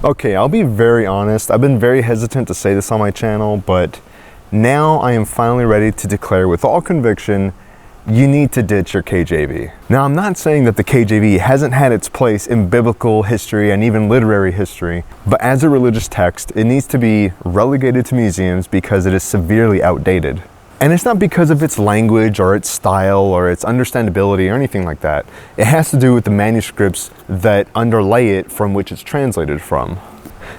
Okay, I'll be very honest. I've been very hesitant to say this on my channel, but now I am finally ready to declare with all conviction, you need to ditch your KJV. Now, I'm not saying that the KJV hasn't had its place in biblical history and even literary history, but as a religious text, it needs to be relegated to museums because it is severely outdated. And it's not because of its language or its style or its understandability or anything like that. It has to do with the manuscripts that underlay it from which it's translated from.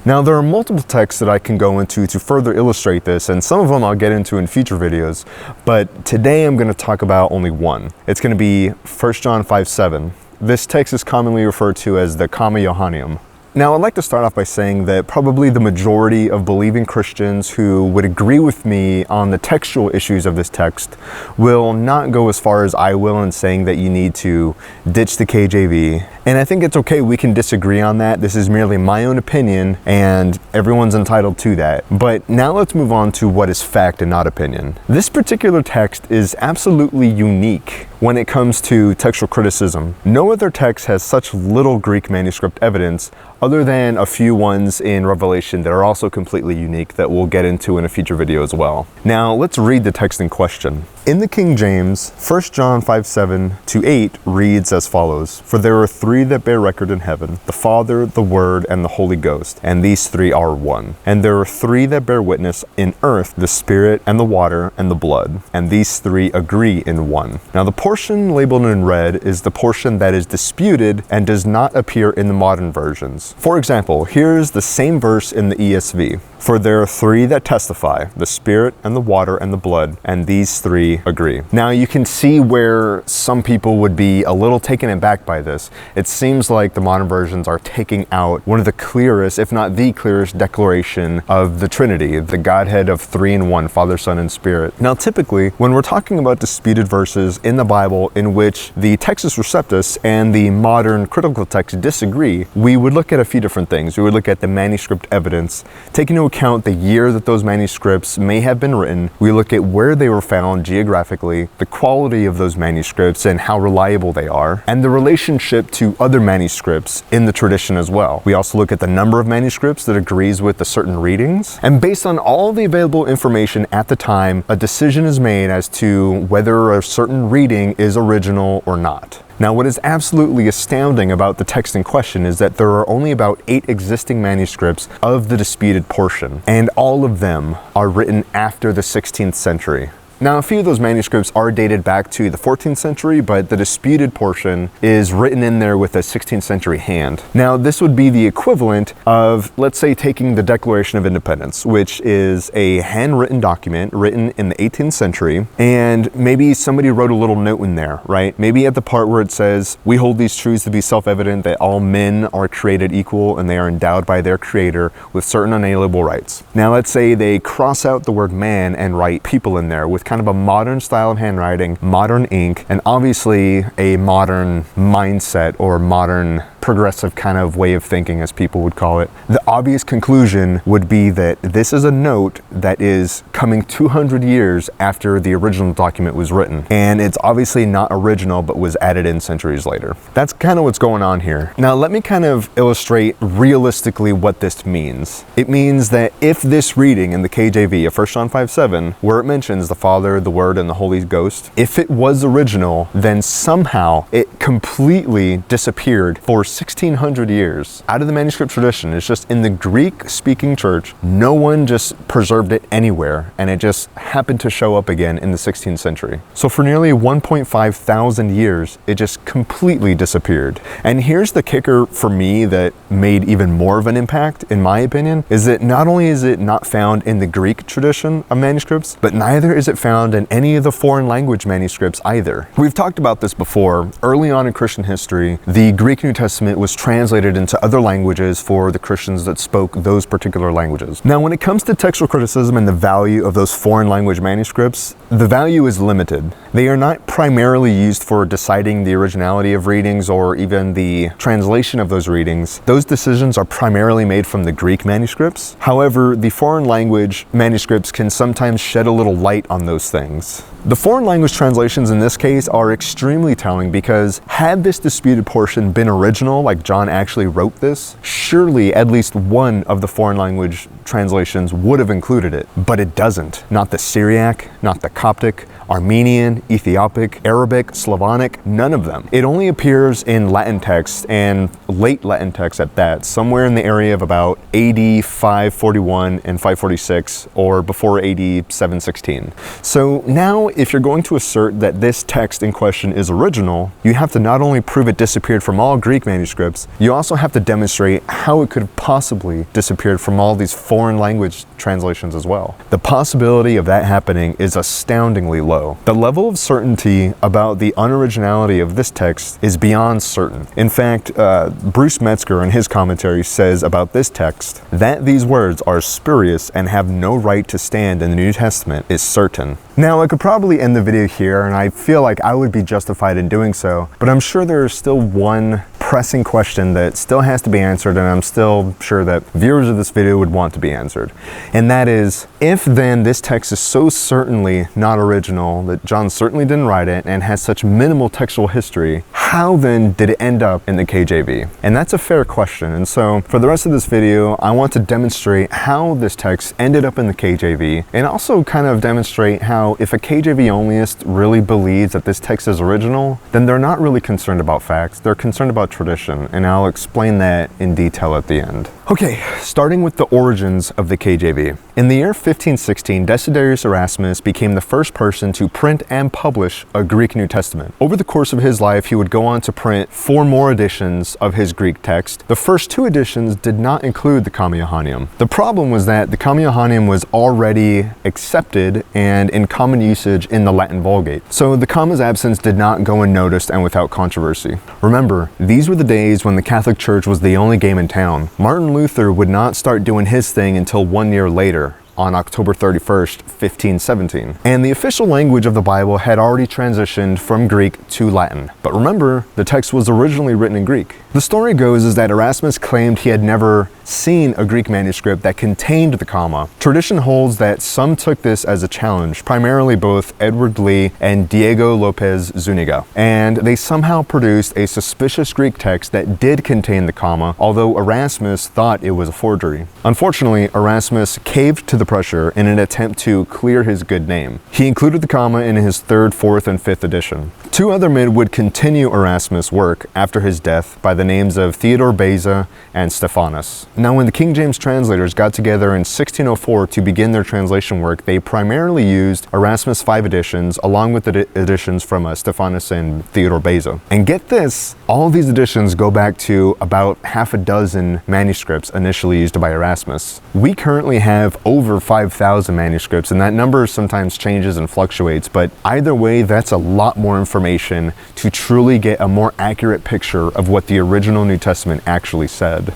Now, there are multiple texts that I can go into to further illustrate this, and some of them I'll get into in future videos, but today I'm going to talk about only one. It's going to be 1 John 5:7. This text is commonly referred to as the Johanneum. Now, I'd like to start off by saying that probably the majority of believing Christians who would agree with me on the textual issues of this text will not go as far as I will in saying that you need to ditch the KJV. And I think it's okay, we can disagree on that. This is merely my own opinion, and everyone's entitled to that. But now let's move on to what is fact and not opinion. This particular text is absolutely unique when it comes to textual criticism. No other text has such little Greek manuscript evidence other than a few ones in Revelation that are also completely unique that we'll get into in a future video as well. Now, let's read the text in question. In the King James, 1 John 5:7-8 reads as follows: "For there are three that bear record in heaven, the Father, the Word, and the Holy Ghost, and these three are one. And there are three that bear witness in earth, the Spirit, and the water, and the blood, and these three agree in one." Now, the portion labeled in red is the portion that is disputed and does not appear in the modern versions. For example, here's the same verse in the ESV. "For there are three that testify, the Spirit and the water and the blood, and these three agree." Now, you can see where some people would be a little taken aback by this. It seems like the modern versions are taking out one of the clearest, if not the clearest, declaration of the Trinity, the Godhead of three in one, Father, Son, and Spirit. Now, typically, when we're talking about disputed verses in the Bible in which the Textus Receptus and the modern critical text disagree, we would look at a few different things. We would look at the manuscript evidence, taking into account the year that those manuscripts may have been written. We look at where they were found geographically, the quality of those manuscripts and how reliable they are, and the relationship to other manuscripts in the tradition as well. We also look at the number of manuscripts that agrees with the certain readings, and based on all the available information at the time, a decision is made as to whether a certain reading is original or not. Now, what is absolutely astounding about the text in question is that there are only about 8 existing manuscripts of the disputed portion, and all of them are written after the 16th century. Now, a few of those manuscripts are dated back to the 14th century, but the disputed portion is written in there with a 16th century hand. Now, this would be the equivalent of, let's say, taking the Declaration of Independence, which is a handwritten document written in the 18th century, and maybe somebody wrote a little note in there, right? Maybe at the part where it says, "We hold these truths to be self-evident that all men are created equal and they are endowed by their creator with certain unalienable rights." Now, let's say they cross out the word man and write people in there with kind of a modern style of handwriting, modern ink, and obviously a modern mindset or modern progressive kind of way of thinking, as people would call it. The obvious conclusion would be that this is a note that is coming 200 years after the original document was written. And it's obviously not original, but was added in centuries later. That's kind of what's going on here. Now, let me kind of illustrate realistically what this means. It means that if this reading in the KJV of 1 John 5:7, where it mentions the Father, the Word, and the Holy Ghost, if it was original, then somehow it completely disappeared for 1600 years out of the manuscript tradition. It's just in the Greek-speaking church. No one just preserved it anywhere, and it just happened to show up again in the 16th century. So for nearly 1.5 thousand years, it just completely disappeared. And here's the kicker for me that made even more of an impact, in my opinion, is that not only is it not found in the Greek tradition of manuscripts, but neither is it found in any of the foreign language manuscripts either. We've talked about this before. Early on in Christian history, the Greek New Testament was translated into other languages for the Christians that spoke those particular languages. Now, when it comes to textual criticism and the value of those foreign language manuscripts, the value is limited. They are not primarily used for deciding the originality of readings or even the translation of those readings. Those decisions are primarily made from the Greek manuscripts. However, the foreign language manuscripts can sometimes shed a little light on those things. The foreign language translations in this case are extremely telling because had this disputed portion been original, original, like John actually wrote this, surely at least one of the foreign language translations would have included it, but it doesn't. Not the Syriac, not the Coptic, Armenian, Ethiopic, Arabic, Slavonic, none of them. It only appears in Latin text, and late Latin text at that, somewhere in the area of about AD 541 and 546, or before AD 716. So now, if you're going to assert that this text in question is original, you have to not only prove it disappeared from all Greek manuscripts, you also have to demonstrate how it could have possibly disappeared from all these foreign language translations as well. The possibility of that happening is astoundingly low. The level of certainty about the unoriginality of this text is beyond certain. In fact, Bruce Metzger in his commentary says about this text that these words are spurious and have no right to stand in the New Testament is certain. Now, I could probably end the video here, and I feel like I would be justified in doing so, but I'm sure there is still one pressing question that still has to be answered, and I'm still sure that viewers of this video would want to be answered. And that is, if then this text is so certainly not original, that John certainly didn't write it, and has such minimal textual history, how then did it end up in the KJV? And that's a fair question. And so for the rest of this video, I want to demonstrate how this text ended up in the KJV, and also kind of demonstrate how if a KJV onlyist really believes that this text is original, then they're not really concerned about facts, they're concerned about tradition, and I'll explain that in detail at the end. Okay, starting with the origins of the KJV. In the year 1516, Desiderius Erasmus became the first person to print and publish a Greek New Testament. Over the course of his life, he would go on to print 4 more editions of his Greek text. The first 2 editions did not include the Comma Johanneum. The problem was that the Comma Johanneum was already accepted and in common usage in the Latin Vulgate. So the comma's absence did not go unnoticed and without controversy. Remember, these were the days when the Catholic Church was the only game in town. Martin Luther would not start doing his thing until 1 year later, on October 31st, 1517. And the official language of the Bible had already transitioned from Greek to Latin. But remember, the text was originally written in Greek. The story goes is that Erasmus claimed he had never seen a Greek manuscript that contained the comma. Tradition holds that some took this as a challenge, primarily both Edward Lee and Diego Lopez Zuniga. And they somehow produced a suspicious Greek text that did contain the comma, although Erasmus thought it was a forgery. Unfortunately, Erasmus caved to the pressure in an attempt to clear his good name. He included the comma in his 3rd, 4th, and 5th edition. 2 other men would continue Erasmus' work after his death by the names of Theodore Beza and Stephanus. Now, when the King James translators got together in 1604 to begin their translation work, they primarily used Erasmus' 5 editions along with the editions from Stephanus and Theodore Beza. And get this, all of these editions go back to about half a dozen manuscripts initially used by Erasmus. We currently have over 5,000 manuscripts, and that number sometimes changes and fluctuates, but either way, that's a lot more information to truly get a more accurate picture of what the original New Testament actually said.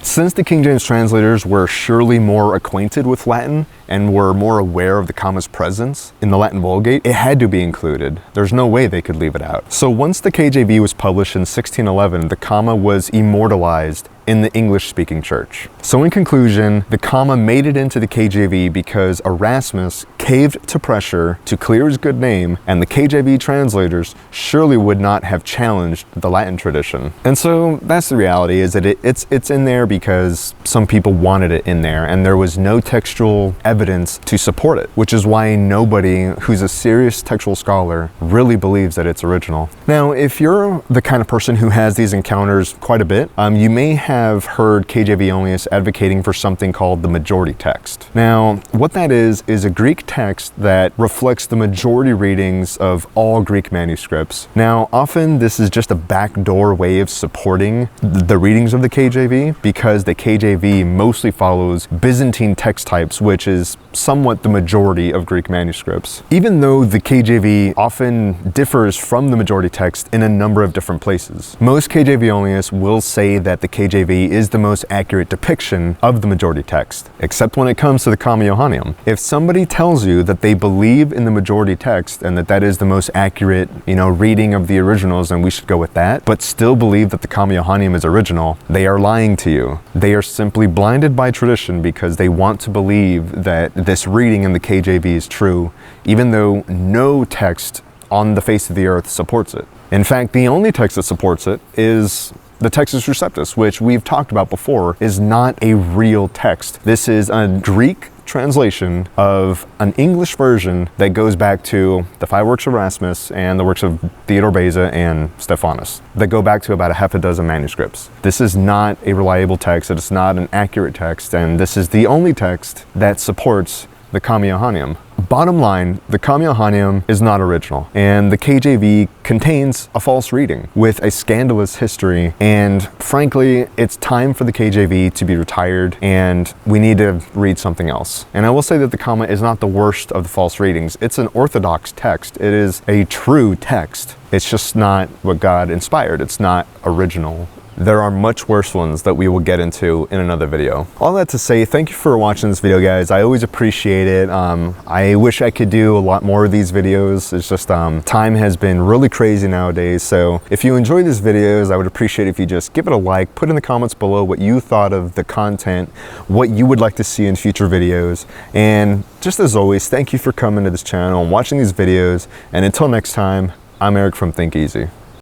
Since the King James translators were surely more acquainted with Latin and were more aware of the comma's presence in the Latin Vulgate, it had to be included. There's no way they could leave it out. So once the KJV was published in 1611, the comma was immortalized in the English-speaking church. So in conclusion, the comma made it into the KJV because Erasmus caved to pressure to clear his good name, and the KJV translators surely would not have challenged the Latin tradition. And so that's the reality, is that it's in there because some people wanted it in there, and there was no textual evidence to support it, which is why nobody who's a serious textual scholar really believes that it's original. Now, if you're the kind of person who has these encounters quite a bit, you may have heard KJV onlyists advocating for something called the majority text. Now, what that is a Greek text that reflects the majority readings of all Greek manuscripts. Now, often this is just a backdoor way of supporting the readings of the KJV, because the KJV mostly follows Byzantine text types, which is somewhat the majority of Greek manuscripts. Even though the KJV often differs from the majority text in a number of different places. Most KJV onlyists will say that the KJV is the most accurate depiction of the majority text, except when it comes to the Comma Johanneum. If somebody tells you that they believe in the majority text and that is the most accurate, reading of the originals, and we should go with that, but still believe that the Comma Johanneum is original, they are lying to you. They are simply blinded by tradition because they want to believe that this reading in the KJV is true, even though no text on the face of the earth supports it. In fact, the only text that supports it is the Textus Receptus, which we've talked about before, is not a real text. This is a Greek translation of an English version that goes back to the 5 works of Erasmus and the works of Theodore Beza and Stephanus that go back to about a half a dozen manuscripts. This is not a reliable text, it is not an accurate text, and this is the only text that supports the Johanneum. Bottom line, the Johanneum is not original, and the KJV contains a false reading with a scandalous history, and frankly, it's time for the KJV to be retired, and we need to read something else. And I will say that the comma is not the worst of the false readings. It's an orthodox text. It is a true text. It's just not what God inspired. It's not original. There are much worse ones that we will get into in another video. All that to say, thank you for watching this video, guys. I always appreciate it. I wish I could do a lot more of these videos. It's just time has been really crazy nowadays. So if you enjoy these videos, I would appreciate if you just give it a like, put in the comments below what you thought of the content, what you would like to see in future videos. And just as always, thank you for coming to this channel and watching these videos. And until next time, I'm Eric from Think Easy.